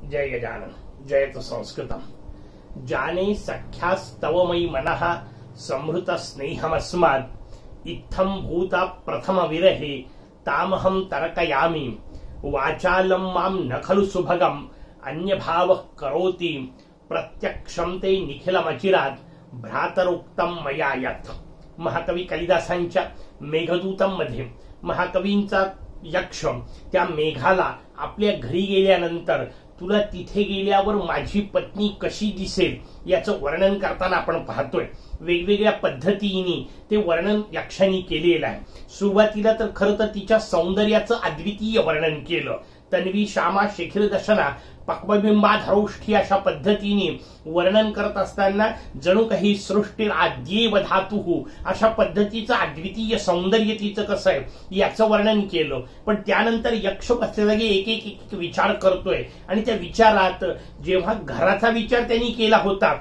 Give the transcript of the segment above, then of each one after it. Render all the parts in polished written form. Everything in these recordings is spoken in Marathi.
जय गजानन जयतु संस्कृतम। जाने सख्यास्तव मयि मनः संहृत स्नेहमस्मात् इत्थं भूता प्रथम विरहे तामहं तर्कयामि। वाचालं मां न खलु सुभगम् अन्यभावः करोति प्रत्यक्षं ते निखिलमचिरात् भ्रातरोक्तं मया यत्। महाकवी कालिदासांच्या मेघदूतम मध्ये महाकवींचा यक्ष त्या मेघाला आपल्या घरी गेल्यानंतर तुला तिथे गेल्यावर माझी पत्नी कशी दिसेल याचं वर्णन करताना आपण पाहतोय। वेगवेगळ्या पद्धतीने ते वर्णन यक्षांनी केलेलं आहे। सुरुवातीला तर खरं तर तिच्या सौंदर्याचं अद्वितीय वर्णन केलं। तन्वी श्यामा शेखर दशना पक्वबिंबाधरौष्ठी अशा पद्धतीने वर्णन करत असताना जणू काही सृष्टीर आद्येव धातुः अशा पद्धतीचं अद्वितीय सौंदर्य तिचं कसं आहे याचं वर्णन केलं। पण त्यानंतर यक्ष बसल्यागे एक एक विचार करतोय आणि त्या विचारात जेव्हा घराचा विचार त्यांनी केला होता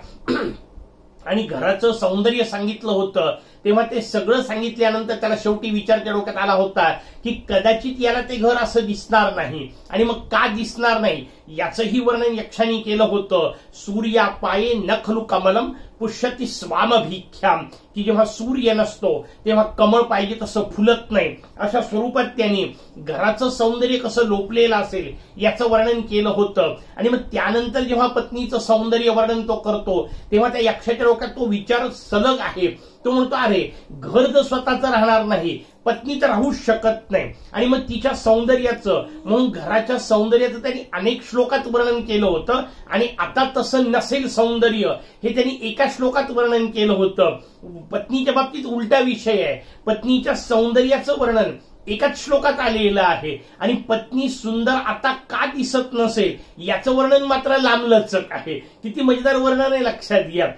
आणि घराचं सौंदर्य सांगितलं होतं तेव्हा ते सगळं सांगितल्यानंतर त्याला शेवटी विचार त्या डोक्यात आला होता की कदाचित याला ते घर असं दिसणार नाही। आणि मग का दिसणार नाही याचंही वर्णन यक्षांनी केलं होतं। सूर्या पाये न खलु कमलम पुष्यति स्वामभिख्याम, की जेव्हा सूर्य नसतो तेव्हा कमळ पाहिजे तसं फुलत नाही अशा स्वरूपात त्यांनी घराचं सौंदर्य कसं लोपलेलं असेल याचं वर्णन केलं होतं। आणि मग त्यानंतर जेव्हा पत्नीचं सौंदर्य वर्णन तो करतो तेव्हा त्या यक्षाच्या डोक्यात तो विचार सलग आहे। तो म्हणतो अरे घर जर स्वतःचं राहणार नाही पत्नी तर राहूच शकत नाही। आणि मग तिच्या सौंदर्याचं म्हणून घराच्या सौंदर्याचं त्यांनी अनेक श्लोकात वर्णन केलं होतं आणि आता तसं नसेल सौंदर्य हे त्यांनी एका श्लोकात वर्णन केलं होतं। पत्नीच्या बाबतीत उलटा विषय आहे। पत्नीच्या सौंदर्याचं वर्णन एकाच श्लोकात आलेलं आहे आणि पत्नी सुंदर आता का दिसत नसेल याचं वर्णन मात्र लांबलचक आहे। किती मजेदार वर्णन आहे लक्षात घ्या।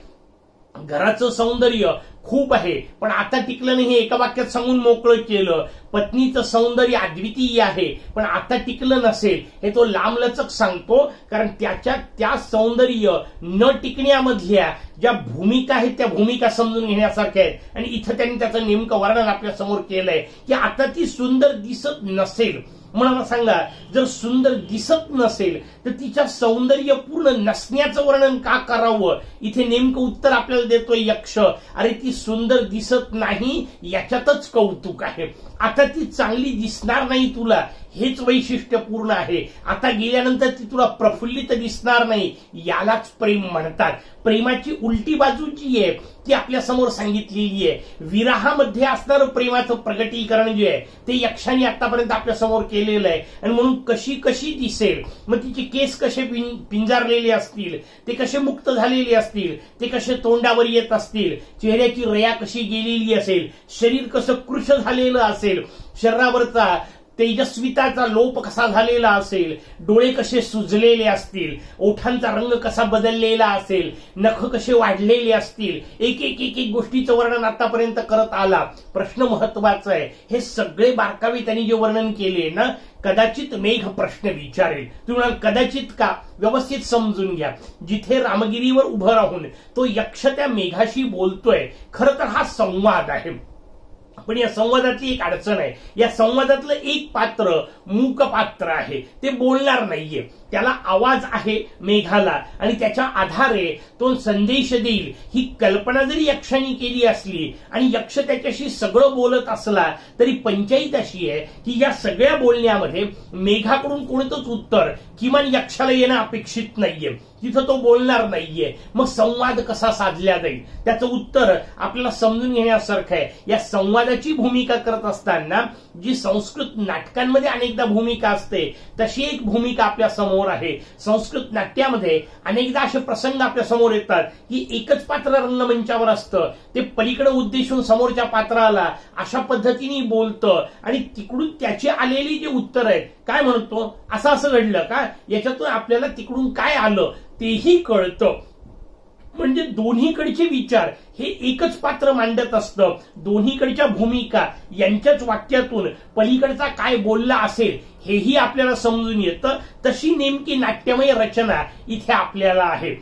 घराचं सौंदर्य खूप आहे पण आता टिकलं नाही हे एका वाक्यात सांगून मोकळं केलं। पत्नीचं सौंदर्य अद्वितीय आहे पण आता टिकलं नसेल हे तो लांबलचक सांगतो, कारण त्याच्या त्या सौंदर्य न टिकण्यामधल्या ज्या भूमिका आहेत त्या भूमिका समजून घेण्यासारख्या आहेत। आणि इथं त्यांनी त्याचं नेमकं वर्णन आपल्या समोर केलंय की आता ती सुंदर दिसत नसेल। मला सांगा जर सुंदर दिसत नसेल तर तिच्या सौंदर्य पूर्ण नसण्याचं वर्णन का करावं? इथे नेमकं उत्तर आपल्याला देतोय यक्ष, अरे ती सुंदर दिसत नाही याच्यातच कौतुक आहे। आता ती चांगली दिसणार नाही तुला हेच वैशिष्ट्यपूर्ण आहे। आता गेल्यानंतर ती तुला प्रफुल्लित दिसणार नाही यालाच प्रेम म्हणतात। प्रेमाची उलटी बाजू जी आहे ती आपल्या समोर सांगितलेली आहे। विराहामध्ये असणारं प्रेमाचं प्रगटीकरण जे आहे ते यक्षांनी आतापर्यंत आपल्या समोर केलेलं आहे। आणि म्हणून कशी कशी दिसेल, मग तिचे केस कसे पिंजारलेले असतील, ते कसे मुक्त झालेले असतील, ते कसे तोंडावर येत असतील, चेहऱ्याची रया कशी गेलेली असेल, शरीर कसं कृश झालेलं असेल, शरीरावरचा तेजस्विताचा लोप कसा झालेला असेल, डोळे कसे सुजलेले असतील, ओठांचा रंग कसा बदललेला असेल, नख कसे वाढलेले असतील, एक एक एक एक गोष्टीचं वर्णन आतापर्यंत करत आला। प्रश्न महत्वाचा आहे, हे सगळे बारकावे त्यांनी जे वर्णन केले ना, कदाचित मेघ प्रश्न विचारेल। तुम्ही म्हणाल कदाचित का? व्यवस्थित समजून घ्या। जिथे रामगिरीवर उभं राहून तो यक्ष त्या मेघाशी बोलतोय खरं तर हा संवाद आहे। पण या संवादातली एक अडचण आहे, या संवादातलं एक पात्र मूक पात्र आहे, ते बोलणार नाहीये। त्याला आवाज आहे मेघाला आणि त्याच्या आधारे तो संदेश देईल ही कल्पना जरी यक्षांनी केली असली आणि यक्ष त्याच्याशी सगळं बोलत असला तरी पंचायत अशी आहे की या सगळ्या बोलण्यामध्ये मेघाकडून कोणतंच उत्तर किमान यक्षाला येणं अपेक्षित नाहीये। तिथं तो बोलणार नाहीये। मग संवाद कसा साधला जाईल त्याचं उत्तर आपल्याला समजून घेण्यासारखं आहे। या संवादाची भूमिका करत असताना जी संस्कृत नाटकांमध्ये अनेकदा भूमिका असते तशी एक भूमिका आपल्या समोर आहे। संस्कृत नाट्यामध्ये अनेकदा असे प्रसंग आपल्या समोर येतात की एकच पात्र रंगमंचावर असतं, ते पलीकडे उद्देशून समोरच्या पात्राला अशा पद्धतीने बोलतं आणि तिकडून त्याची आलेली जे उत्तर आहेत काय म्हणतो असं असं घडलं का, याच्यातून आपल्याला तिकडून काय आलं तेही कळतं। म्हणजे दोन्हीकडचे विचार हे एकच पात्र मांडत असतं। दोन्हीकडच्या भूमिका यांच्याच वाक्यातून पलीकडचा काय बोलला असेल हेही आपल्याला समजून येतं। तशी नेमकी नाट्यमय रचना इथे आपल्याला आहे।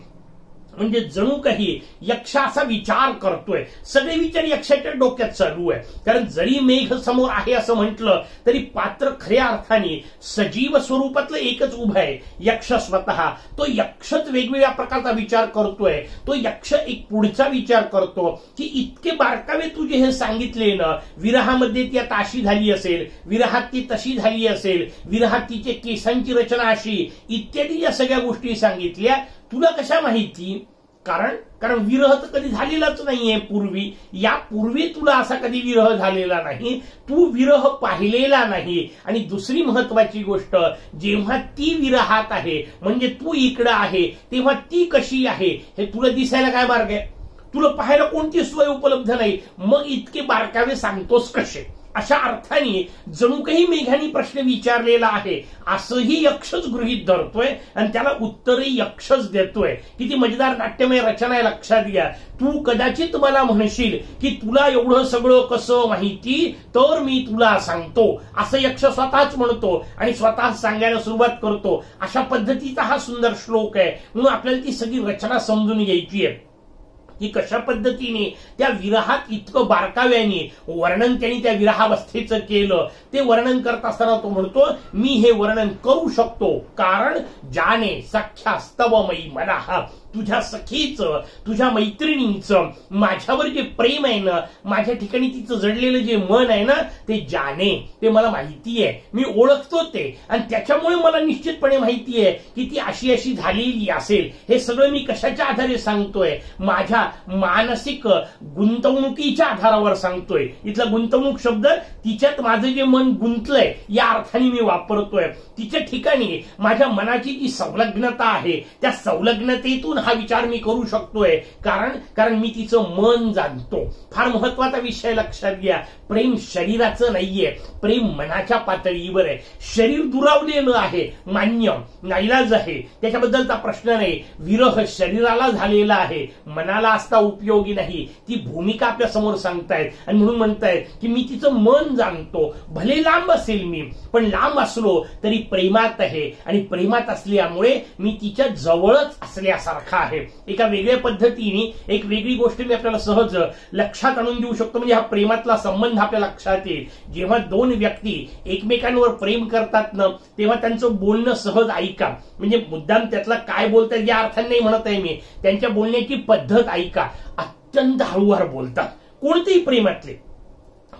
म्हणजे जणू काही यक्ष असा विचार करतोय. सगळे विचार यक्षाच्या डोक्यात चालू आहे. कारण जरी मेघ समोर आहे असं म्हटलं तरी पात्र खऱ्या अर्थाने सजीव स्वरूपातलं एकच उभं आहे, यक्ष स्वतः. तो यक्षच वेगवेगळ्या प्रकारचा विचार करतोय. तो यक्ष एक पुढचा विचार करतो की इतके बारकावे तुझे हे सांगितले ना, विरहामध्ये ती आता अशी झाली असेल, विरहात ती तशी झाली असेल, विरहात तिचे केसांची रचना अशी इत्यादी या सगळ्या गोष्टी सांगितल्या, तुला कशा माहिती? कारण विरह तर कधी झालेलाच नाहीये पूर्वी. यापूर्वी तुला असा कधी विरह झालेला नाही, तू विरह पाहिलेला नाही. आणि दुसरी महत्वाची गोष्ट, जेव्हा ती विरहात आहे म्हणजे तू इकडं आहे, तेव्हा ती कशी आहे हे तुला दिसायला काय मार्ग आहे? तुला पाहायला कोणती सोय उपलब्ध नाही, मग इतके बारकावे सांगतोस कसे? अशा अर्थाने जणू काही मेघाने प्रश्न विचारलेला आहे असंही यक्षच गृहीत धरतोय आणि त्याला उत्तरही यक्षच देतोय. किती मजेदार नाट्यमय रचना आहे, लक्षात घ्या. तू कदाचित मला म्हणशील की तुला एवढं सगळं कसं माहिती, तर मी तुला सांगतो असं यक्ष स्वतःच म्हणतो आणि स्वतः सांगायला सुरुवात करतो. अशा पद्धतीचा हा सुंदर श्लोक आहे. म्हणून आपल्याला ती सगळी रचना समजून घ्यायची आहे की कशा पद्धतीने त्या विरहात इतकं बारकाव्याने वर्णन त्यांनी त्या विरहावस्थेचं केलं. ते वर्णन करत असताना तो म्हणतो, मी हे वर्णन करू शकतो कारण जाने सख्यास्तवमयी मनः, तुझ्या सखीचं, तुझ्या मैत्रिणीचं माझ्यावर जे प्रेम आहे ना, माझ्या ठिकाणी तिचं जडलेलं जे मन आहे ना, ते जाने, ते मला माहिती आहे, मी ओळखतो ते. आणि त्याच्यामुळे मला निश्चितपणे माहिती आहे की ती अशी अशी झालेली असेल. हे सगळं मी कशाच्या आधारे सांगतोय? माझ्या मानसिक गुंतवणुकीच्या आधारावर सांगतोय. इथला गुंतवणूक शब्द तिच्यात माझं जे मन गुंतलंय या अर्थाने मी वापरतोय. तिच्या ठिकाणी माझ्या मनाची जी संलग्नता आहे, त्या संलग्नतेतून हा विचार मी करू शकतोय कारण मी तिचं मन जाणतो. फार महत्वाचा विषय लक्षात घ्या. प्रेम शरीराचं नाहीये, प्रेम मनाच्या पातळीवर आहे. शरीर दुरावलेलं आहे, मान्य, नाईलाज आहे, त्याच्याबद्दलचा प्रश्न नाही. विरह शरीराला झालेला आहे, मनाला असता उपयोगी नाही. ती भूमिका आपल्या समोर सांगतायत आणि म्हणून म्हणतायत की मी तिचं मन जाणतो. भले लांब असेल मी, पण लांब असलो तरी प्रेमात आहे आणि प्रेमात असल्यामुळे मी तिच्या जवळच असल्यासारखा आहे. एका वेगळ्या पद्धतीने एक वेगळी गोष्ट मी आपल्याला सहज लक्षात आणून देऊ शकतो. म्हणजे हा प्रेमातला संबंध आपल्या लक्षात येईल. जेव्हा दोन व्यक्ती एकमेकांवर प्रेम करतात ना, तेव्हा त्यांचं बोलणं सहज ऐका. म्हणजे मुद्दाम त्यातला काय बोलतात या अर्थाने नाही म्हणत आहे मी, त्यांच्या बोलण्याची पद्धत ऐका. अत्यंत हळूवार बोलतात. कोणतेही प्रेमातले,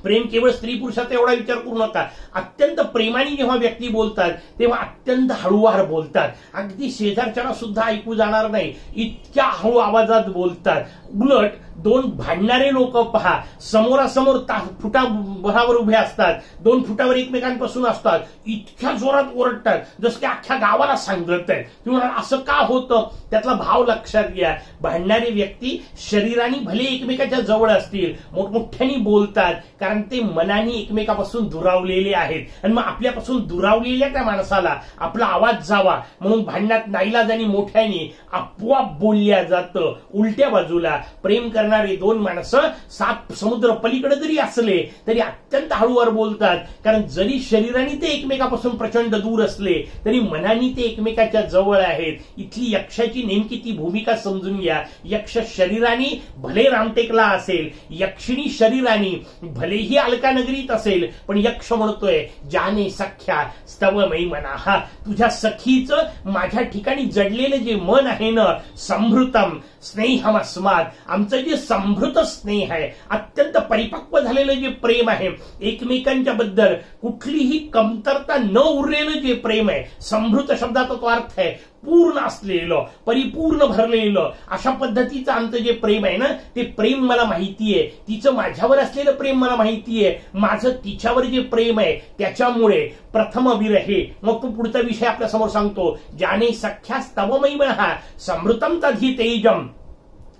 प्रेम केवळ स्त्री पुरुषाचा एवढा विचार करू नका. अत्यंत प्रेमाने जेव्हा व्यक्ती बोलतात तेव्हा अत्यंत हळूवार बोलतात. अगदी शेजारच्याला सुद्धा ऐकू जाणार नाही इतक्या हळू आवाजात बोलतात. उलट दोन भांडणारे लोक पहा, समोरासमोर फुटाभरावर उभे असतात, 2 फुटावर एकमेकांपासून असतात, इतक्या जोरात ओरडतात जसं की अख्ख्या गावाला सांगत आहेत. तुम्ही असं का होतं? त्यातला भाव लक्षात घ्या. भांडणारे व्यक्ती शरीराने भले एकमेकाच्या जवळ असतील, मोठमोठ्याने बोलतात कारण ते मनाने एकमेकापासून दुरावलेले आहेत. आणि मग आपल्यापासून दुरावलेल्या त्या माणसाला आपला आवाज जावा म्हणून भांडणात नाईलाजाने मोठ्याने आपोआप बोलल्या जातं. उलट्या बाजूला प्रेम करणारे 2 माणसं 7 समुद्र पलीकडे जरी असले तरी अत्यंत हळूवार बोलतात. कारण जरी शरीराने ते एकमेकापासून प्रचंड दूर असले तरी मनाने ते एकमेकाच्या जवळ आहेत. इथली यक्षाची नेमकी ती भूमिका समजून घ्या. यक्ष शरीराने भले रामटेकला असेल, यक्षिणी शरीराने भलेही अलकानगरीत असेल, पण यक्ष म्हणतोय जाने सख्या स्तवमयी मनः, तुझ्या सखीचं माझ्या ठिकाणी जडलेलं जे मन आहे ना, संभृतम स्नेहमस्मात्, आमचं जे संभृत स्नेह आहे, अत्यंत परिपक्व झालेलं जे प्रेम आहे, एकमेकांच्या बद्दल कुठलीही कमतरता न उरलेलं जे प्रेम आहे, संभृत शब्दाचा तो अर्थ आहे पूर्ण असलेलं, परिपूर्ण भरलेलं, अशा पद्धतीचं आमचं जे प्रेम आहे ना, ते प्रेम मला माहितीये. तिचं माझ्यावर असलेलं प्रेम मला माहितीये. माझं तिच्यावर जे प्रेम आहे त्याच्यामुळे प्रथम विरहे, मग तो पुढचा विषय आपल्या समोर सांगतो, जाने सख्या स्तवमयी मनः समृतम तधी तेजम.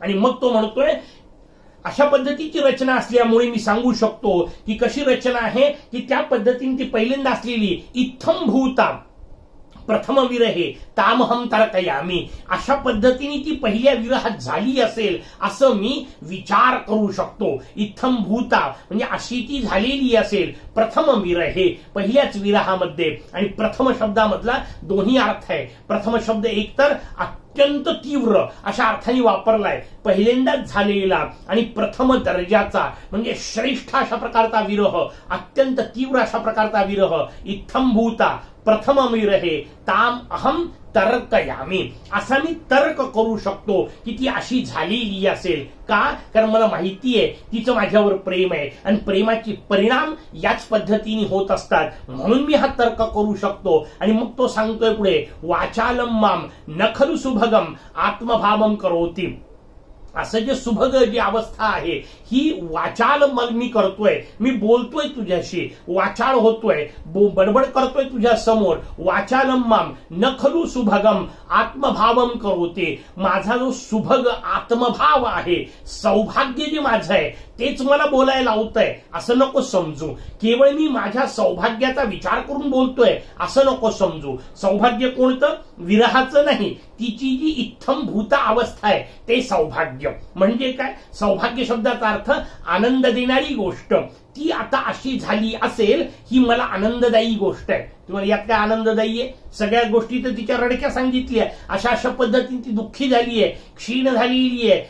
आणि मग तो म्हणतोय अशा पद्धतीची रचना असल्यामुळे मी सांगू शकतो की कशी रचना आहे की त्या पद्धतीने ती पहिल्यांदा असलेली इत्थम भूता, प्रथम विरहे तामहम तर्कयामी, अशा पद्धतीने ती पहिल्या विरहात झाली असेल असं मी विचार करू शकतो. इत्थम भूता म्हणजे अशी ती झालेली असेल प्रथम विरहे, पहिल्याच विरहामध्ये. आणि प्रथम शब्दामधला दोन्ही अर्थ आहे. प्रथम शब्द एकतर अत्यंत तीव्र अशा अर्थाने वापरलाय, पहिल्यांदाच झालेला, आणि प्रथम दर्जाचा म्हणजे श्रेष्ठ अशा प्रकारचा विरह, अत्यंत तीव्र अशा प्रकारचा विरह. इत्थम भूता प्रथम विरहे ताम अहम तर्कयामी, असा मी तर्क करू शकतो की ती अशी झालेली असेल. का? कारण मला माहिती आहे तिचं माझ्यावर प्रेम आहे आणि प्रेमाचे परिणाम याच पद्धतीने होत असतात, म्हणून मी हा तर्क करू शकतो. आणि मग तो सांगतोय पुढे, वाचालम माम न खलु सुभगम आत्मभावम करोती. असं जे सुभग जी अवस्था आहे ही वाचाल मी करतोय, मी बोलतोय तुझ्याशी, वाचाळ होतोय, बडबड करतोय तुझ्या समोर. वाचालम माम न खलु सुभगम आत्मभावम करोते, माझा जो सुभग आत्मभाव आहे, सौभाग्य जे माझं आहे तेच मला बोलायला लावतंय असं नको समजू. केवळ मी माझ्या सौभाग्याचा विचार करून बोलतोय असं नको समजू. सौभाग्य कोणतं? विरहाचं नाही, तिची जी इत्थम भूता अवस्था आहे ते सौभाग्य. म्हणजे काय? सौभाग्य शब्दाचा अर्थ आनंद देणारी गोष्ट. ती आता अशी झाली असेल ही मला आनंददायी गोष्ट आहे. तुम्हाला यात काय आनंददायी आहे? सगळ्या गोष्टी तर तिच्या रडक्या सांगितल्या. अशा अशा पद्धतीने ती दुःखी झाली आहे, क्षीण झालेली आहे,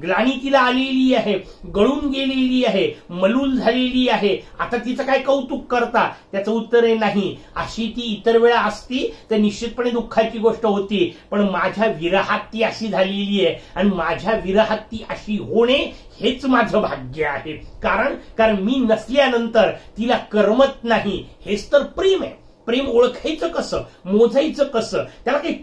ग्लानी तिला आलेली आहे, गळून गेलेली आहे, मलूल झालेली आहे. आता तिचं काय कौतुक करता? त्याचं उत्तर आहे नाही. अशी ती इतर वेळा असती तर निश्चितपणे दुःखाची गोष्ट होती, पण माझ्या विरहात ती अशी झालेली आहे आणि माझ्या विरहात ती अशी होणे हेच माझं भाग्य आहे. कारण मी नसल्यानंतर तिला करमत नाही. हेच तर प्रेम आहे. प्रेम ओळखायचं कसं, मोजायचं कसं? त्याला काही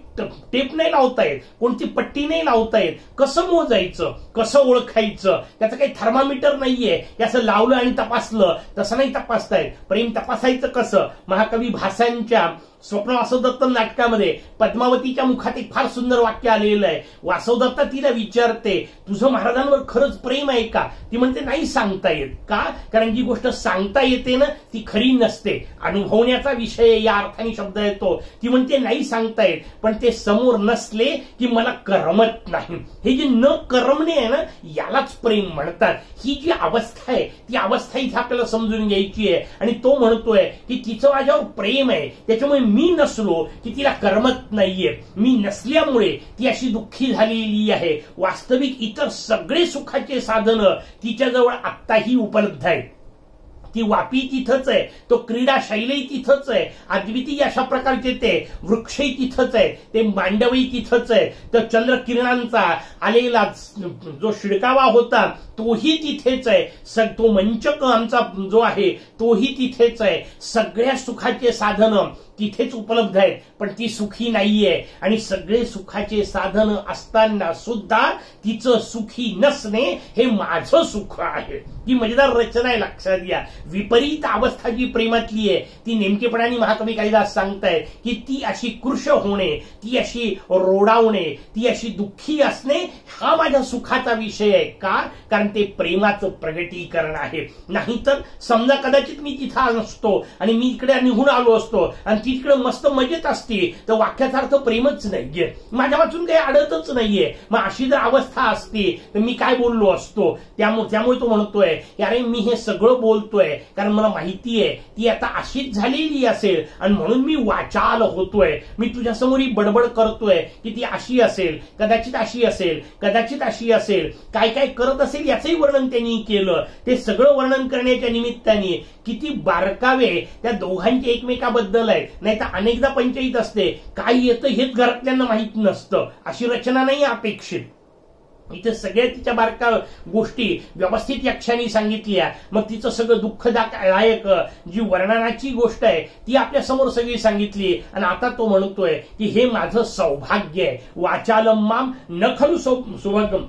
टेप नाही लावता येत, कोणती पट्टी नाही लावता येत. कसं मोजायचं, कसं ओळखायचं? त्याचं काही थर्मामीटर नाहीये, असं लावलं आणि तपासलं तसं नाही तपासता येत. प्रेम तपासायचं कसं? महाकवी भासांच्या स्वप्न वासवदत्त नाटकामध्ये पद्मावतीच्या मुखात एक फार सुंदर वाक्य आलेलं आहे. वासवदत्त तिला विचारते, तुझं महाराजांवर खरंच प्रेम आहे का? ती म्हणते नाही सांगता येत. का? कारण जी गोष्ट सांगता येते ना ती खरी नसते. अनुभवण्याचा विषय या अर्थाने शब्द येतो. ती म्हणते नाही सांगता येत, पण ते समोर नसले की मला करमत नाही. हे जे न करमणे आहे ना यालाच प्रेम म्हणतात. ही जी अवस्था आहे ती अवस्था इथे आपल्याला समजून घ्यायची आहे. आणि तो म्हणतोय की तिचं माझ्यावर प्रेम आहे, त्याच्यामुळे मी नसलो की तिला करमत नाहीये. मी नसल्यामुळे ती अशी दुःखी झालेली आहे. वास्तविक इतर सगळे सुखाचे साधन तिच्याजवळ आत्ताही उपलब्ध आहेत. ती वापी तिथंच आहे, तो क्रीडा शैली तिथंच आहे, अद्वितीय अशा प्रकारचे ते वृक्षही तिथंच आहे, ते मांडवही तिथंच आहे, तर चंद्रकिरणांचा आलेला जो शिडकावा होता तोही तिथेच आहे, तो मंचक आमचा जो आहे तोही तिथेच आहे. सगळ्या सुखाचे साधन तिथेच उपलब्ध आहेत, पण ती सुखी नाहीये. आणि सगळे सुखाचे साधन असताना सुद्धा तिचं सुखी नसणे हे माझं सुख आहे. ती मजेदार रचना आहे, लक्षात घ्या. विपरीत अवस्था जी प्रेमातली आहे ती नेमकेपणाने महाकवी कालिदास सांगतायत की ती अशी कृश होणे, ती अशी रोडावणे, ती अशी दुःखी असणे हा माझ्या सुखाचा विषय आहे. का? कारण ते प्रेमाचं प्रगटीकरण आहे. नाहीतर समजा कदाचित मी तिथं नसतो आणि मी इकडे निघून आलो असतो आणि ती तिकडे मस्त मजेत असते तर वाक्याचा अर्थ प्रेमच नाहीये, माझ्या वाचून काही अडतच नाहीये. मग अशी जर अवस्था असती तर मी काय बोललो असतो? त्यामुळे तो म्हणतोय की अरे मी हे सगळं बोलतोय कारण मला माहिती आहे ती आता अशीच झालेली असेल आणि म्हणून मी वाचाल होतोय. मी तुझ्यासमोर ही बडबड करतोय की ती अशी असेल, कदाचित अशी असेल, कदाचित अशी असेल, काय काय करत असेल याचंही वर्णन त्यांनी केलं. ते सगळं वर्णन करण्याच्या निमित्ताने किती बारकावे त्या दोघांचे एकमेकाबद्दल आहेत. नाही तर अनेकदा पंचायत असते, काय येतं हेच घरातल्यांना माहित नसतं. अशी रचना नाही अपेक्षित. इथे सगळ्या तिच्या बारका गोष्टी व्यवस्थित यक्षाने सांगितल्या. मग तिचं सगळं दुःखदायक जी वर्णनाची गोष्ट आहे ती आपल्या समोर सगळी सांगितली. आणि आता तो म्हणतोय की हे माझं सौभाग्य आहे. वाचालम माम न खलु सुभगम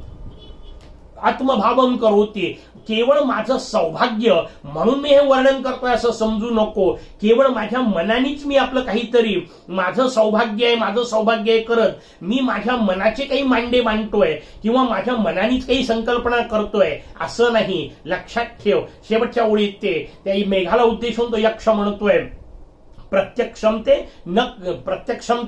आत्मभावम करोती. केवळ माझं सौभाग्य म्हणून मी हे वर्णन करतोय असं समजू नको. केवळ माझ्या मनानेच मी आपलं काहीतरी माझं सौभाग्य आहे, माझं सौभाग्य आहे करत मी माझ्या मनाचे काही मांडे मांडतोय किंवा माझ्या मनानेच काही संकल्पना करतोय असं नाही. लक्षात ठेव. शेवटच्या ओळीत त्या मेघाला उद्देशून तो यक्ष म्हणतोय प्रत्यक्षम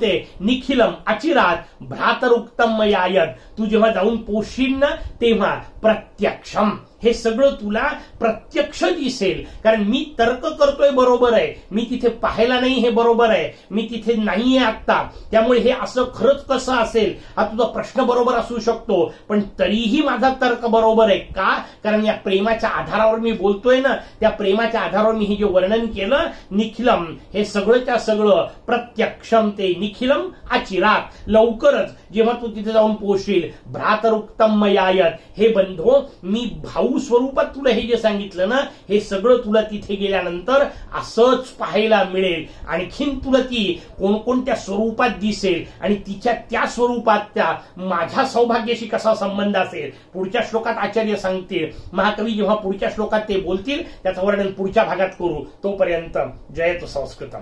ते निखिलम अचिरात भ्रातरुक्तम मयायत. तू जेव्हा जाऊन पोषशील ना तेव्हा प्रत्यक्षम हे सगळं तुला प्रत्यक्ष दिसेल. कारण मी तर्क करतोय बरोबर आहे, मी तिथे पाहायला नाही हे बरोबर आहे, मी तिथे नाहीये आता, त्यामुळे हे असं खरंच कसं असेल. हा तुझा प्रश्न बरोबर असू शकतो, पण तरीही माझा तर्क बरोबर आहे. का? कारण या प्रेमाच्या आधारावर मी बोलतोय ना, त्या प्रेमाच्या आधारावर मी हे जे वर्णन केलं निखिलम हे सगळंच्या सगळं प्रत्यक्षम ते निखिलम अचिरात लवकरच जेव्हा तू तिथे जाऊन पोहोचशील. भ्रातरुक्तम मयायत हे बंधो मी भाऊ स्वरूपात तुला हे जे सांगितलं ना हे सगळं तुला तिथे गेल्यानंतर असंच पाहायला मिळेल. आणखीन तुला ती कोणकोणत्या स्वरूपात दिसेल आणि तिच्या त्या स्वरूपात त्या माझ्या सौभाग्याशी कसा संबंध असेल पुढच्या श्लोकात आचार्य सांगतील. महाकवी जेव्हा पुढच्या श्लोकात ते बोलतील त्याचं वर्णन पुढच्या भागात करू. तोपर्यंत जयतु संस्कृतम.